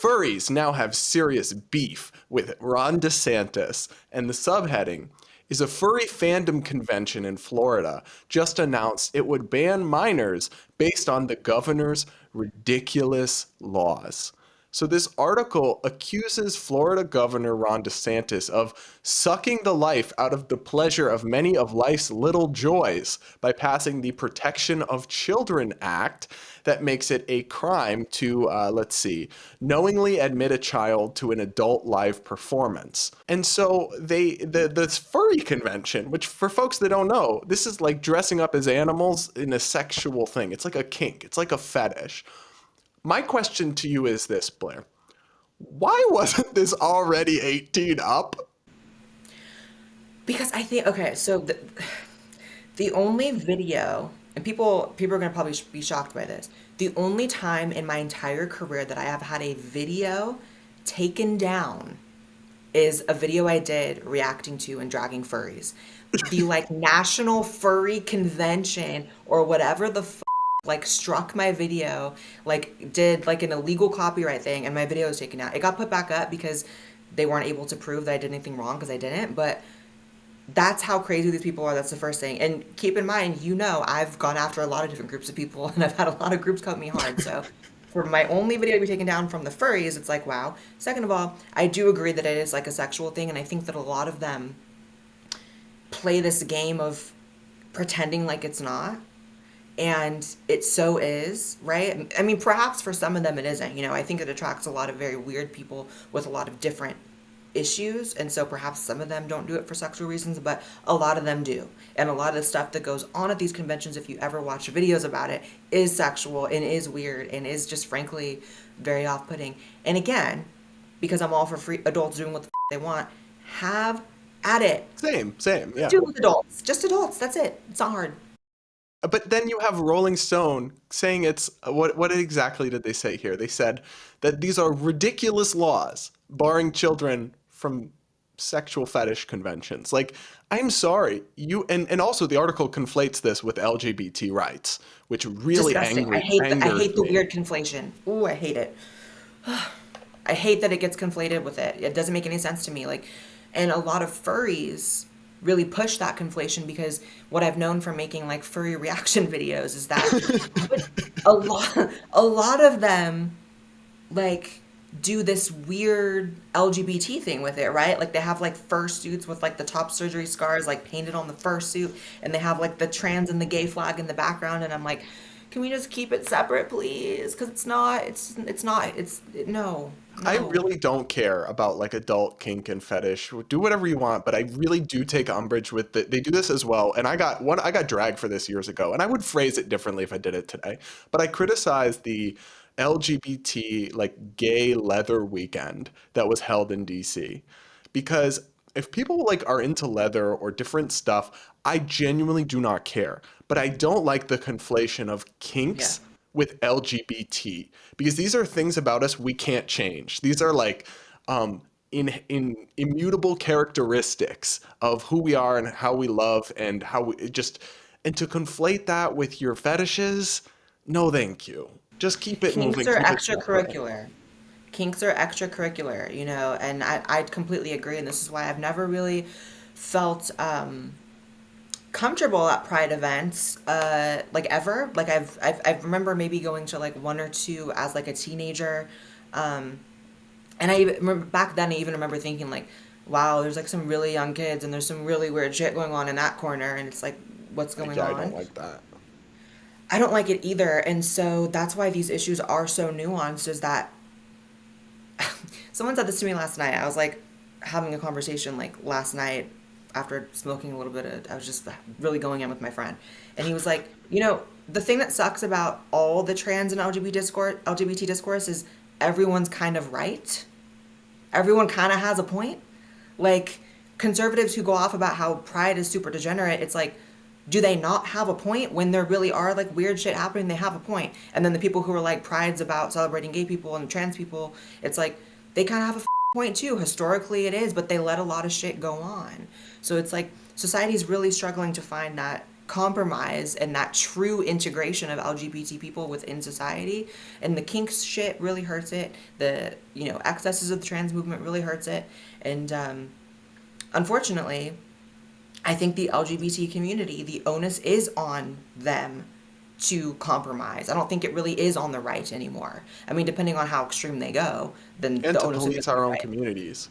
Furries now have serious beef with Ron DeSantis, and the subheading is a furry fandom convention in Florida just announced it would ban minors based on the governor's ridiculous laws. So this article accuses Florida Governor Ron DeSantis of sucking the life out of the pleasure of many of life's little joys by passing the Protection of Children Act that makes it a crime to, knowingly admit a child to an adult live performance. And so the furry convention, which for folks that don't know, this is like dressing up as animals in a sexual thing. It's like a kink. It's like a fetish. My question to you is this, Blaire. Why wasn't this already 18 up? Because I think, okay, so the only video, and people are gonna probably be shocked by this. The only time in my entire career that I have had a video taken down is a video I did reacting to and dragging furries. The like National Furry Convention or whatever the like struck my video, like did like an illegal copyright thing, and my video was taken out. It got put back up because they weren't able to prove that I did anything wrong because I didn't. But that's how crazy these people are. That's the first thing. And keep in mind, I've gone after a lot of different groups of people, and I've had a lot of groups cut me hard. So for my only video to be taken down from the furries, it's like, wow. Second of all, I do agree that it is like a sexual thing, and I think that a lot of them play this game of pretending like it's not. And it so is, right? I mean, perhaps for some of them it isn't. I think it attracts a lot of very weird people with a lot of different issues. And so perhaps some of them don't do it for sexual reasons, but a lot of them do. And a lot of the stuff that goes on at these conventions, if you ever watch videos about it, is sexual and is weird and is just frankly very off-putting. And again, because I'm all for free adults doing what the they want, have at it. Same, yeah. Do it with adults. Just adults. That's it. It's not hard. But then you have Rolling Stone saying it's what exactly did they say here? They said that these are ridiculous laws barring children from sexual fetish conventions. Like, I'm sorry, and also the article conflates this with LGBT rights, which really Disgusting. I angers hate the me. weird conflation. Ooh, I hate it. I hate that it gets conflated with it. It doesn't make any sense to me. Like, and a lot of furries really push that conflation because what I've known from making like furry reaction videos is that a lot of them like do this weird LGBT thing with it, right? Like they have like fursuits with like the top surgery scars like painted on the fursuit, and they have like the trans and the gay flag in the background, and I'm like, can we just keep it separate, please? Because no, I no. really don't care about like adult kink and fetish. Do whatever you want, but I really do take umbrage with it. They do this as well, and I got dragged for this years ago, and I would phrase it differently if I did it today. But I criticized the LGBT like gay leather weekend that was held in DC because if people like are into leather or different stuff, I genuinely do not care. But I don't like the conflation of Yeah. kinks with LGBT because these are things about us we can't change. These are like in immutable characteristics of who we are and how we love and how we just and to conflate that with your fetishes, no thank you. Just keep it Kinks moving, are keep it separate. extracurricular. Kinks are extracurricular, and I completely agree. And this is why I've never really felt comfortable at pride events, like ever. Like I remember maybe going to like one or two as like a teenager. Um, and I even remember back then, I even remember thinking like, wow, there's like some really young kids and there's some really weird shit going on in that corner. And it's like, what's going Yeah, I don't on? like that. I don't like it either. And so that's why these issues are so nuanced is that someone said this to me last night. I was like having a conversation like last night after smoking a little bit I was just really going in with my friend. And he was like, the thing that sucks about all the trans and LGBT discourse is everyone's kind of right. Everyone kind of has a point. Like conservatives who go off about how pride is super degenerate, it's like, do they not have a point when there really are like weird shit happening? They have a point. And then the people who are like pride's about celebrating gay people and trans people, it's like they kind of have a point too. Historically it is, but they let a lot of shit go on. So it's like society's really struggling to find that compromise and that true integration of LGBT people within society. And the kink shit really hurts it. The, excesses of the trans movement really hurts it. And unfortunately, I think the LGBT community, the onus is on them to compromise. I don't think it really is on the right anymore. I mean, depending on how extreme they go, then And the to onus is police on the our own right. communities.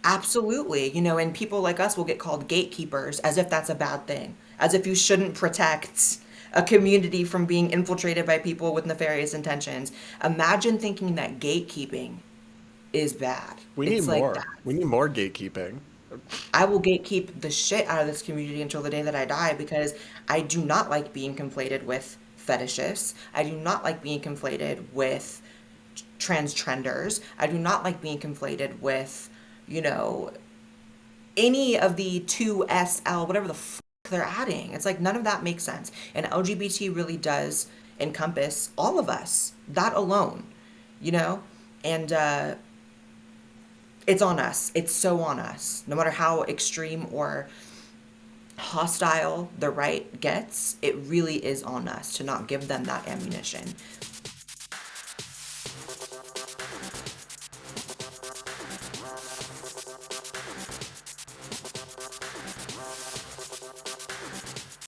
Absolutely. And people like us will get called gatekeepers as if that's a bad thing, as if you shouldn't protect a community from being infiltrated by people with nefarious intentions. Imagine thinking that gatekeeping is bad. We need It's like more. that. We need more gatekeeping. I will gatekeep the shit out of this community until the day that I die because I do not like being conflated with fetishists. I do not like being conflated with transgenders. I do not like being conflated with, you know, any of the 2SL, whatever the fuck they're adding. It's like none of that makes sense. And LGBT really does encompass all of us, that alone, you know? And it's on us. It's so on us. No matter how extreme or hostile the right gets, it really is on us to not give them that ammunition.